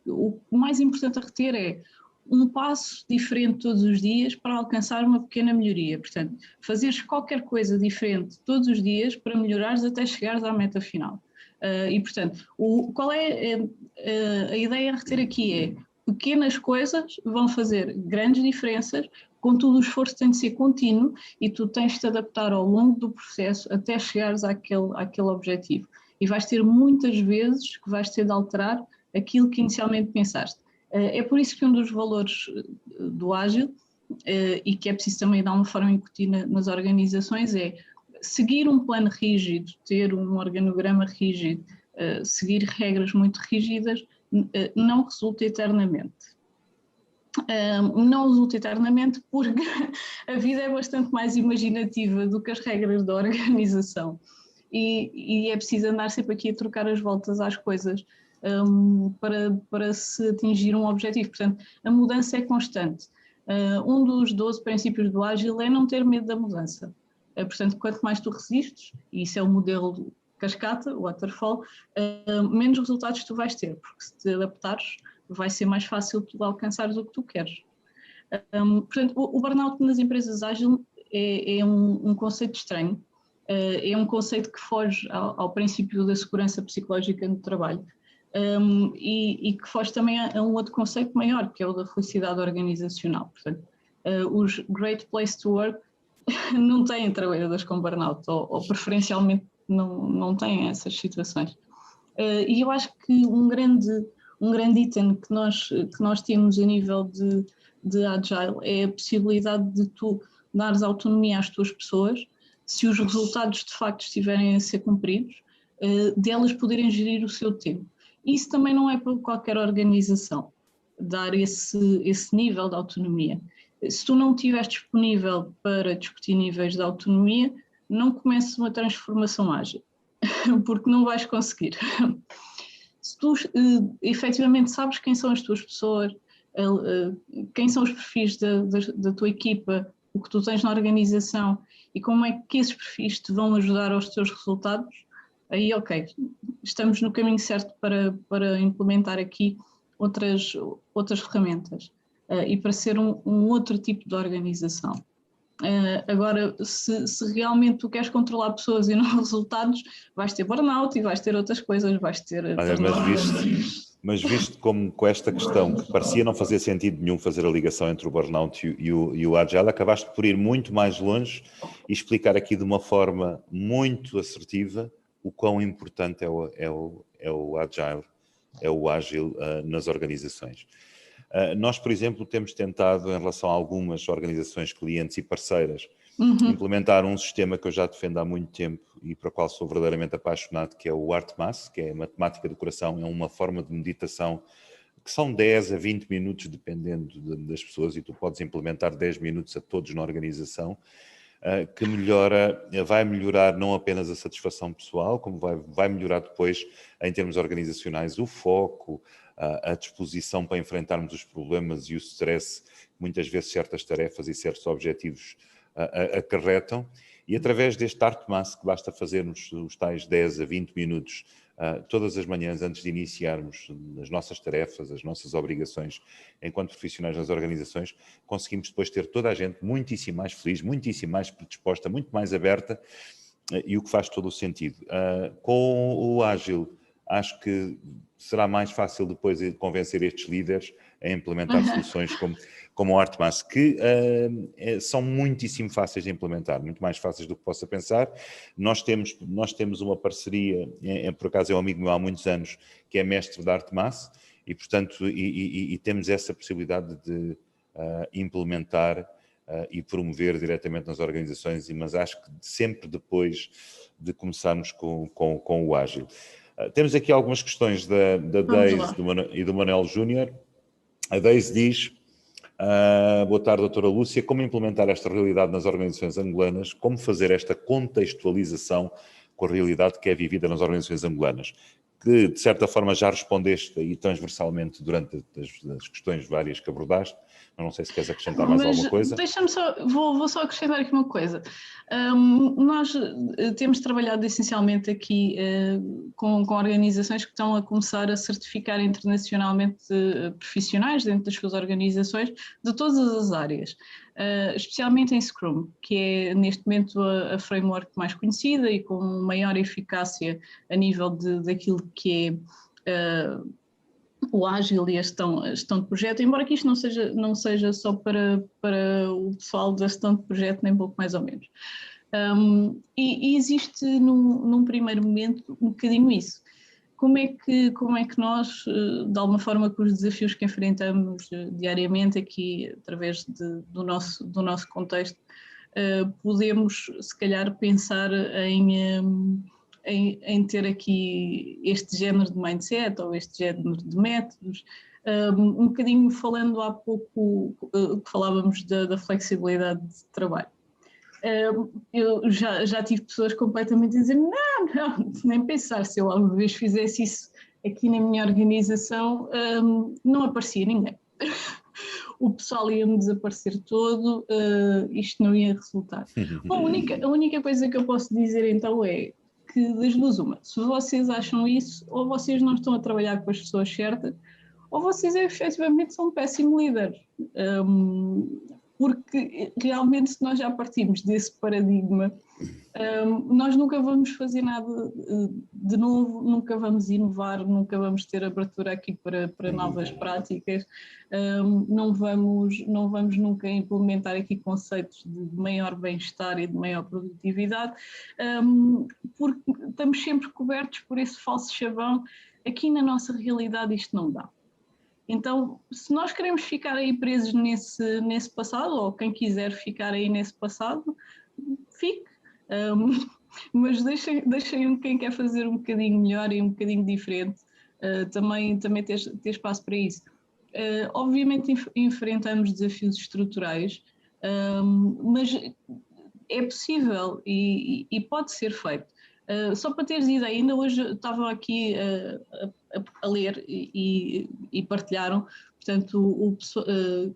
Speaker 2: o mais importante a reter é um passo diferente todos os dias para alcançar uma pequena melhoria. Portanto, fazeres qualquer coisa diferente todos os dias para melhorares até chegares à meta final. E, portanto, qual é a ideia a reter aqui é pequenas coisas vão fazer grandes diferenças, contudo o esforço tem de ser contínuo e tu tens de te adaptar ao longo do processo até chegares àquele objetivo. E vais ter muitas vezes que vais ter de alterar aquilo que inicialmente pensaste. É por isso que um dos valores do Ágil, e que é preciso também dar uma forma a incutir nas organizações, é seguir um plano rígido, ter um organograma rígido, seguir regras muito rígidas, não resulta eternamente. Não resulta eternamente porque a vida é bastante mais imaginativa do que as regras da organização. E é preciso andar sempre aqui a trocar as voltas às coisas, para se atingir um objetivo. Portanto, a mudança é constante. Um dos 12 princípios do Ágil é não ter medo da mudança. Portanto, quanto mais tu resistes, e isso é o modelo cascata, o waterfall, menos resultados tu vais ter, porque se te adaptares, vai ser mais fácil tu alcançares o que tu queres. Portanto, o burnout nas empresas ágil é um conceito estranho, é um conceito que foge ao princípio da segurança psicológica no trabalho. E que foge também a um outro conceito maior, que é o da felicidade organizacional. Portanto, os Great Place to Work não têm trabalhadores com burnout, ou preferencialmente não têm essas situações. E eu acho que um grande item que nós temos a nível de Agile é a possibilidade de tu dares autonomia às tuas pessoas, se os resultados de facto estiverem a ser cumpridos, delas poderem gerir o seu tempo. Isso também não é para qualquer organização, dar esse nível de autonomia. Se tu não estiveres disponível para discutir níveis de autonomia, não comeces uma transformação ágil, porque não vais conseguir. Se tu efetivamente sabes quem são as tuas pessoas, quem são os perfis da tua equipa, o que tu tens na organização e como é que esses perfis te vão ajudar aos teus resultados, aí, ok, estamos no caminho certo para implementar aqui outras ferramentas e para ser um outro tipo de organização. Agora, se realmente tu queres controlar pessoas e não resultados, vais ter burnout e vais ter outras coisas, vais ter...
Speaker 1: Olha, mas Mas visto como com esta questão que parecia não fazer sentido nenhum fazer a ligação entre o burnout e o Agile, acabaste por ir muito mais longe e explicar aqui de uma forma muito assertiva o quão importante é o Agile, é o ágil nas organizações. Nós, por exemplo, temos tentado, em relação a algumas organizações, clientes e parceiras, implementar um sistema que eu já defendo há muito tempo e para o qual sou verdadeiramente apaixonado, que é o HeartMath, que é a matemática do coração, é uma forma de meditação que são 10 a 20 minutos, dependendo das pessoas, e tu podes implementar 10 minutos a todos na organização, que vai melhorar não apenas a satisfação pessoal, como vai melhorar depois, em termos organizacionais, o foco, a disposição para enfrentarmos os problemas e o stress, muitas vezes certas tarefas e certos objetivos acarretam, e através deste HeartMath, que basta fazermos os tais 10 a 20 minutos todas as manhãs antes de iniciarmos as nossas tarefas, as nossas obrigações enquanto profissionais nas organizações, conseguimos depois ter toda a gente muitíssimo mais feliz, muitíssimo mais predisposta, muito mais aberta, e o que faz todo o sentido. Com o Ágil, acho que será mais fácil depois de convencer estes líderes a implementar soluções como o HeartMath, que são muitíssimo fáceis de implementar, muito mais fáceis do que possa pensar. Nós temos uma parceria, por acaso é um amigo meu há muitos anos, que é mestre de HeartMath, e portanto e temos essa possibilidade de implementar e promover diretamente nas organizações, mas acho que sempre depois de começarmos com o Ágil. Temos aqui algumas questões da Daisy e do Manuel Júnior. A Daisy diz: boa tarde, doutora Lúcia, como implementar esta realidade nas organizações angolanas, como fazer esta contextualização com a realidade que é vivida nas organizações angolanas? Que, de certa forma, já respondeste aí transversalmente durante as questões várias que abordaste, mas não sei se queres acrescentar mais alguma coisa.
Speaker 2: Deixa-me só, vou só acrescentar aqui uma coisa. Nós temos trabalhado essencialmente aqui com organizações que estão a começar a certificar internacionalmente profissionais dentro das suas organizações de todas as áreas, especialmente em Scrum, que é neste momento a framework mais conhecida e com maior eficácia a nível daquilo que é o ágil e a gestão de projeto, embora que isto não seja só para o pessoal da gestão de projeto, nem pouco mais ou menos. E existe num primeiro momento um bocadinho isso. Como é que nós, de alguma forma, com os desafios que enfrentamos diariamente aqui, através do nosso contexto, podemos, se calhar, pensar em ter aqui este género de mindset ou este género de métodos, um bocadinho falando há pouco que falávamos da flexibilidade de trabalho. Eu já tive pessoas completamente a dizer não, nem pensar, se eu alguma vez fizesse isso aqui na minha organização, não aparecia ninguém. O pessoal ia-me desaparecer todo, isto não ia resultar. Bom, a única coisa que eu posso dizer então é que das duas uma, se vocês acham isso, ou vocês não estão a trabalhar com as pessoas certas, ou vocês efetivamente são um péssimo líder. Porque realmente se nós já partimos desse paradigma, nós nunca vamos fazer nada de novo, nunca vamos inovar, nunca vamos ter abertura aqui para novas práticas, não vamos nunca implementar aqui conceitos de maior bem-estar e de maior produtividade, porque estamos sempre cobertos por esse falso chavão. Aqui na nossa realidade isto não dá. Então, se nós queremos ficar aí presos nesse passado, ou quem quiser ficar aí nesse passado, fique. Mas deixem quem quer fazer um bocadinho melhor e um bocadinho diferente, também ter espaço para isso. Obviamente enfrentamos desafios estruturais, mas é possível e pode ser feito. Só para teres ideia, ainda hoje estava aqui a ler e partilharam, portanto,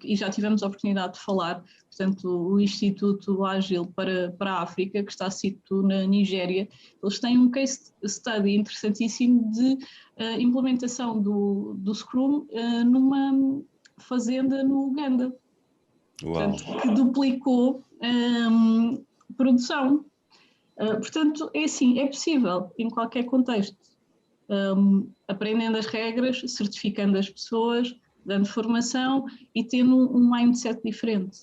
Speaker 2: e já tivemos a oportunidade de falar, portanto, o Instituto Ágil para a África, que está situado na Nigéria, eles têm um case study interessantíssimo de implementação do Scrum numa fazenda no Uganda. Portanto, que duplicou produção. Portanto, é assim, é possível em qualquer contexto. aprendendo as regras, certificando as pessoas, dando formação e tendo um mindset diferente.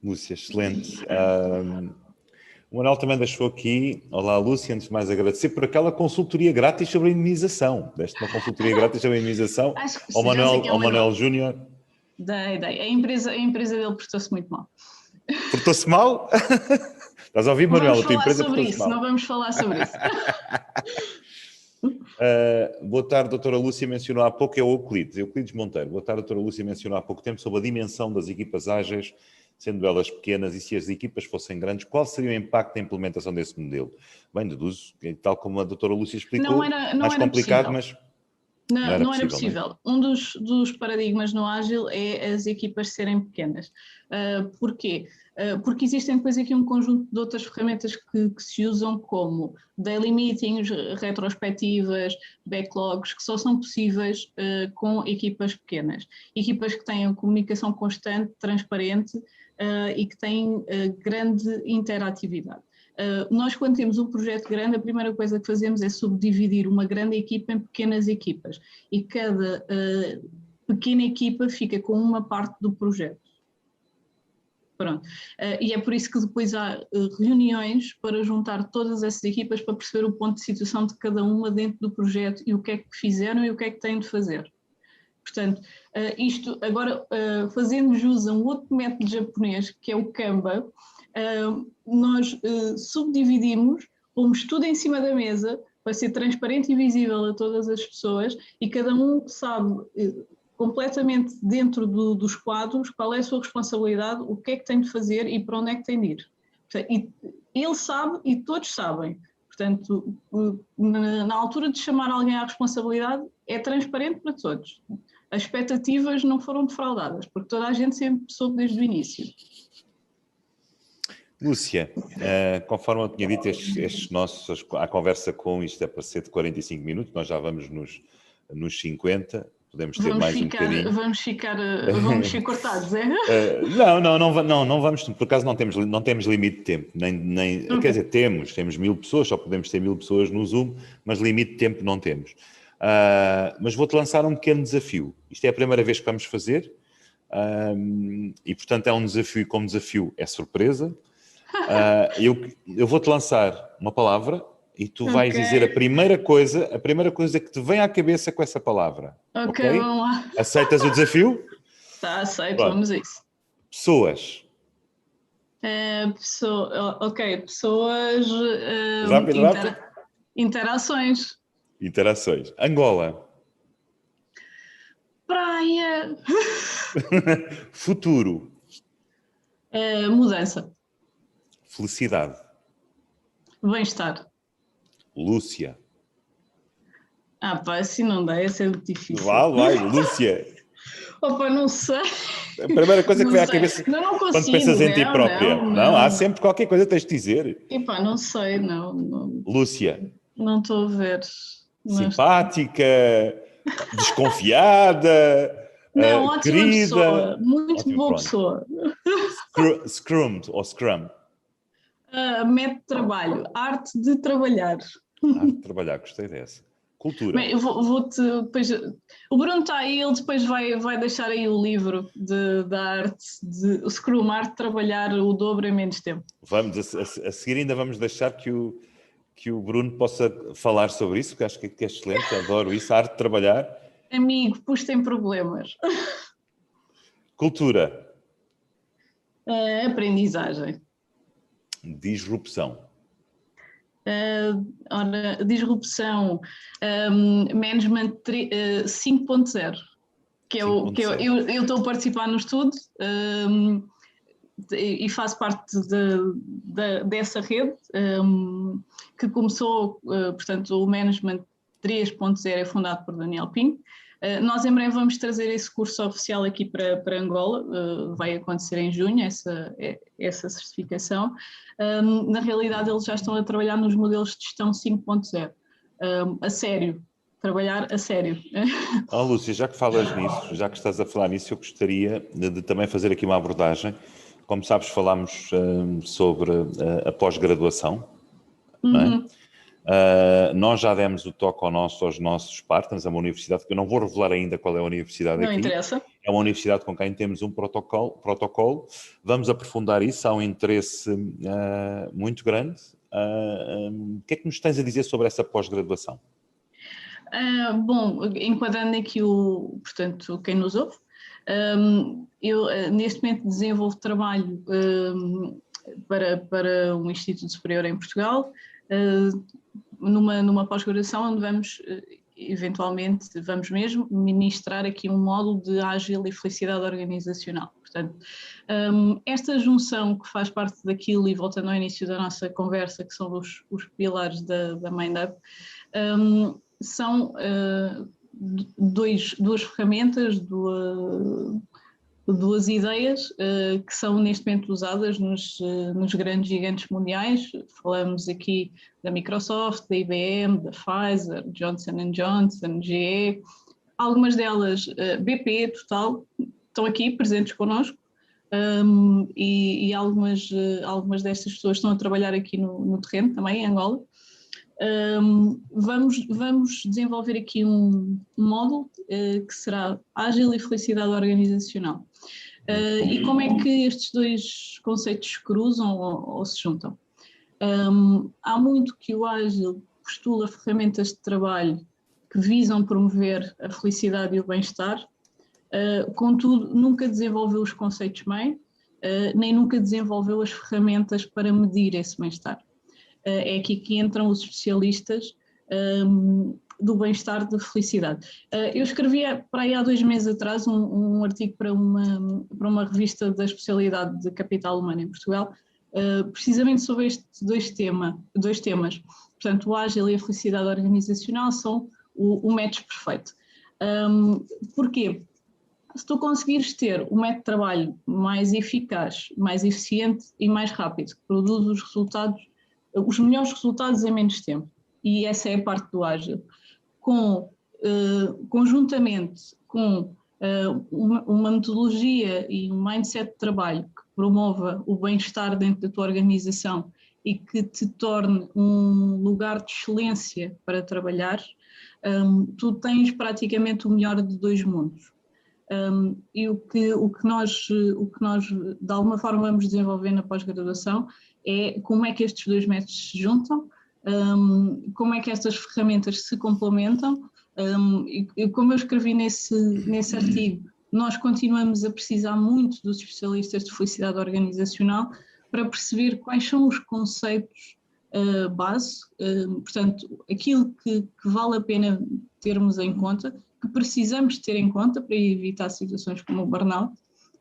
Speaker 1: Lúcia, excelente. O Manuel também deixou aqui, olá Lúcia, antes de mais agradecer por aquela consultoria grátis sobre a imunização. Deste uma consultoria grátis sobre a imunização ao Manuel Júnior.
Speaker 2: Dei. A empresa dele portou-se muito mal.
Speaker 1: Portou-se mal? Estás a ouvir, Manuel? A tua empresa portou-se mal.
Speaker 2: Não vamos falar sobre isso.
Speaker 1: Boa tarde, doutora Lúcia mencionou há pouco, é o Euclides Monteiro. Boa tarde, doutora Lúcia mencionou há pouco tempo sobre a dimensão das equipas ágeis, sendo elas pequenas, e se as equipas fossem grandes, qual seria o impacto da implementação desse modelo? Bem, deduzo, tal como a doutora Lúcia explicou,
Speaker 2: não
Speaker 1: mais
Speaker 2: era
Speaker 1: complicado,
Speaker 2: possível.
Speaker 1: mas
Speaker 2: Não era possível. Um dos paradigmas no Ágil é as equipas serem pequenas. Porquê? Porque existem depois aqui um conjunto de outras ferramentas que se usam, como daily meetings, retrospectivas, backlogs, que só são possíveis com equipas pequenas. Equipas que tenham comunicação constante, transparente e que têm grande interatividade. Nós, quando temos um projeto grande, a primeira coisa que fazemos é subdividir uma grande equipa em pequenas equipas e cada pequena equipa fica com uma parte do projeto. Pronto. E é por isso que depois há reuniões para juntar todas essas equipas para perceber o ponto de situação de cada uma dentro do projeto e o que é que fizeram e o que é que têm de fazer. Portanto, isto agora, fazendo jus a um outro método japonês, que é o Kanban, nós subdividimos, pomos tudo em cima da mesa para ser transparente e visível a todas as pessoas e cada um sabe completamente dentro dos quadros qual é a sua responsabilidade, o que é que tem de fazer e para onde é que tem de ir. E ele sabe e todos sabem. Portanto, na altura de chamar alguém à responsabilidade, é transparente para todos. As expectativas não foram defraudadas, porque toda a gente sempre soube desde o início.
Speaker 1: Lúcia, conforme eu tinha dito, a conversa com isto é para ser de 45 minutos, nós já vamos nos 50, podemos ter mais um bocadinho.
Speaker 2: Vamos ser cortados, é?
Speaker 1: Não vamos, por acaso não temos limite de tempo, nem quer dizer, temos 1000 pessoas, só podemos ter 1000 pessoas no Zoom, mas limite de tempo não temos. Mas vou-te lançar um pequeno desafio. Isto é a primeira vez que vamos fazer, e portanto é um desafio, e como desafio é surpresa. Eu vou-te lançar uma palavra e tu vais dizer a primeira coisa que te vem à cabeça com essa palavra.
Speaker 2: Ok, vamos lá.
Speaker 1: Aceitas o desafio?
Speaker 2: Tá, aceito,
Speaker 1: Pronto.
Speaker 2: Vamos a isso.
Speaker 1: Pessoas.
Speaker 2: Pessoas.
Speaker 1: Rápido.
Speaker 2: Interações.
Speaker 1: Angola.
Speaker 2: Praia.
Speaker 1: Futuro.
Speaker 2: Mudança.
Speaker 1: Felicidade.
Speaker 2: Bem-estar.
Speaker 1: Lúcia.
Speaker 2: Assim não dá, esse é muito difícil.
Speaker 1: Vai, Lúcia.
Speaker 2: Opa, não sei.
Speaker 1: A primeira coisa que vem à cabeça
Speaker 2: não consigo,
Speaker 1: quando pensas em ti própria. Não, há sempre qualquer coisa que tens de dizer.
Speaker 2: Não sei, não.
Speaker 1: Lúcia.
Speaker 2: Não estou a ver.
Speaker 1: Simpática, desconfiada,
Speaker 2: não, ótima
Speaker 1: querida.
Speaker 2: Pessoa. Muito boa pessoa.
Speaker 1: Scrum.
Speaker 2: Método de trabalho. Arte de trabalhar.
Speaker 1: Gostei dessa. Cultura.
Speaker 2: Bem, eu vou-te depois. O Bruno está aí, ele depois vai deixar aí o livro da arte, o Scrum, arte de trabalhar o dobro em menos tempo.
Speaker 1: Vamos, a seguir ainda vamos deixar que o Bruno possa falar sobre isso, porque acho que é excelente, adoro isso, a arte de trabalhar.
Speaker 2: Amigo, tem problemas.
Speaker 1: Cultura.
Speaker 2: Aprendizagem.
Speaker 1: Disrupção.
Speaker 2: Disrupção, Management 5.0, que é o que eu estou a participar no estudo e faço parte dessa rede que começou, portanto, o Management 3.0 é fundado por Daniel Pinho. Nós em breve vamos trazer esse curso oficial aqui para Angola, vai acontecer em junho essa certificação. Na realidade eles já estão a trabalhar nos modelos de gestão 5.0, a sério, trabalhar a sério.
Speaker 1: Lúcia, já que falas nisso, já que estás a falar nisso, eu gostaria de também fazer aqui uma abordagem. Como sabes, falámos sobre a pós-graduação, não é? Nós já demos o toque aos nossos partners, é uma universidade que eu não vou revelar ainda qual é a universidade
Speaker 2: Não
Speaker 1: aqui.
Speaker 2: interessa.
Speaker 1: É uma universidade com quem temos um protocolo. Vamos aprofundar isso, há um interesse muito grande. O que é que nos tens a dizer sobre essa pós-graduação?
Speaker 2: Bom, enquadrando aqui portanto, quem nos ouve, eu neste momento desenvolvo trabalho para um Instituto Superior em Portugal, numa pós-graduação onde eventualmente, vamos mesmo ministrar aqui um módulo de ágil e felicidade organizacional. Portanto, esta junção que faz parte daquilo, e voltando ao início da nossa conversa, que são os pilares da MindUp, são duas ferramentas, duas ideias que são neste momento usadas nos grandes gigantes mundiais. Falamos aqui da Microsoft, da IBM, da Pfizer, Johnson & Johnson, GE, algumas delas, BP, Total, estão aqui presentes connosco, e algumas destas pessoas estão a trabalhar aqui no terreno também, em Angola. Vamos desenvolver aqui um módulo que será ágil e felicidade organizacional. E como é que estes dois conceitos se cruzam ou se juntam? Há muito que o ágil postula ferramentas de trabalho que visam promover a felicidade e o bem-estar, contudo nunca desenvolveu os conceitos bem, nem nunca desenvolveu as ferramentas para medir esse bem-estar. É aqui que entram os especialistas do bem-estar, de felicidade. Eu escrevi para aí há 2 meses atrás um artigo para uma revista da especialidade de capital humano em Portugal, precisamente sobre estes dois temas. Portanto, o ágil e a felicidade organizacional são o match perfeito. Porquê? Se tu conseguires ter um método de trabalho mais eficaz, mais eficiente e mais rápido, que produz os melhores resultados em menos tempo, e essa é a parte do ágil, conjuntamente com uma metodologia e um mindset de trabalho que promova o bem-estar dentro da tua organização e que te torne um lugar de excelência para trabalhar, tu tens praticamente o melhor de 2 mundos. E o que nós de alguma forma vamos desenvolver na pós-graduação é como é que estes dois métodos se juntam, como é que estas ferramentas se complementam, e como eu escrevi nesse artigo, nós continuamos a precisar muito dos especialistas de felicidade organizacional para perceber quais são os conceitos base, portanto, aquilo que vale a pena termos em conta, que precisamos ter em conta para evitar situações como o burnout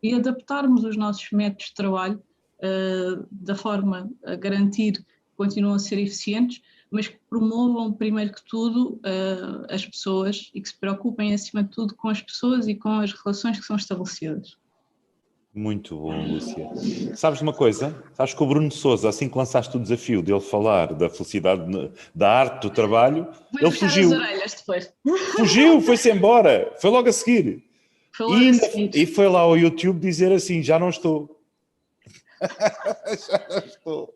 Speaker 2: e adaptarmos os nossos métodos de trabalho da forma a garantir que continuam a ser eficientes, mas que promovam, primeiro que tudo, as pessoas e que se preocupem, acima de tudo, com as pessoas e com as relações que são estabelecidas.
Speaker 1: Muito bom, Lúcia. Sabes uma coisa? Sabes que o Bruno Sousa, assim que lançaste o desafio dele falar da felicidade, da arte do trabalho, ele fugiu.
Speaker 2: As orelhas depois.
Speaker 1: Fugiu, foi-se embora. Foi logo a seguir.
Speaker 2: Foi logo a seguir.
Speaker 1: E foi lá ao YouTube dizer assim, já não estou. Já não estou.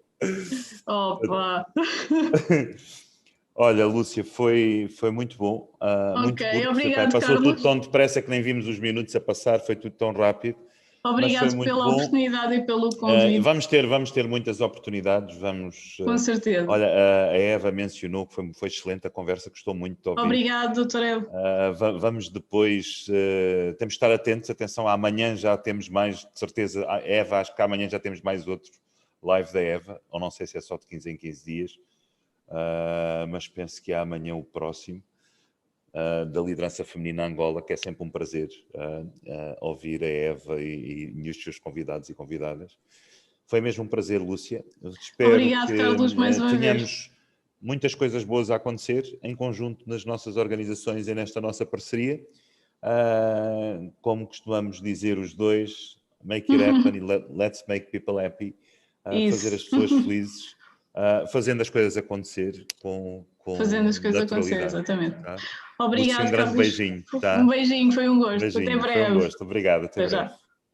Speaker 2: Opa!
Speaker 1: Olha, Lúcia, foi muito bom. Muito curto.
Speaker 2: Obrigado,
Speaker 1: passou
Speaker 2: Carlos.
Speaker 1: tudo tão depressa que nem vimos os minutos a passar, foi tudo tão rápido.
Speaker 2: Obrigado pela oportunidade e pelo convite.
Speaker 1: Vamos ter muitas oportunidades.
Speaker 2: Com certeza.
Speaker 1: Olha, a Eva mencionou que foi excelente a conversa, gostou muito de ouvir.
Speaker 2: Obrigado, doutor Eva.
Speaker 1: Vamos depois, temos de estar atentos, atenção, amanhã já temos mais, de certeza, Eva, acho que amanhã já temos mais outro live da Eva, ou não sei se é só de 15 em 15 dias, mas penso que é amanhã o próximo. Da liderança feminina Angola, que é sempre um prazer ouvir a Eva e os seus convidados e convidadas. Foi mesmo um prazer, Lúcia. Espero
Speaker 2: Obrigado,
Speaker 1: que
Speaker 2: Carlos, mais uma
Speaker 1: tenhamos muitas coisas boas a acontecer em conjunto nas nossas organizações e nesta nossa parceria. Como costumamos dizer os dois, make it happen e let's make people happy. Fazer as pessoas felizes, fazendo as coisas acontecer com
Speaker 2: fazendo as coisas acontecer, exatamente.
Speaker 1: Tá?
Speaker 2: Obrigado,
Speaker 1: um grande beijinho. Tá?
Speaker 2: Um beijinho, foi um gosto.
Speaker 1: Beijinho,
Speaker 2: até breve.
Speaker 1: Foi um gosto. Obrigado, até breve.
Speaker 2: Já.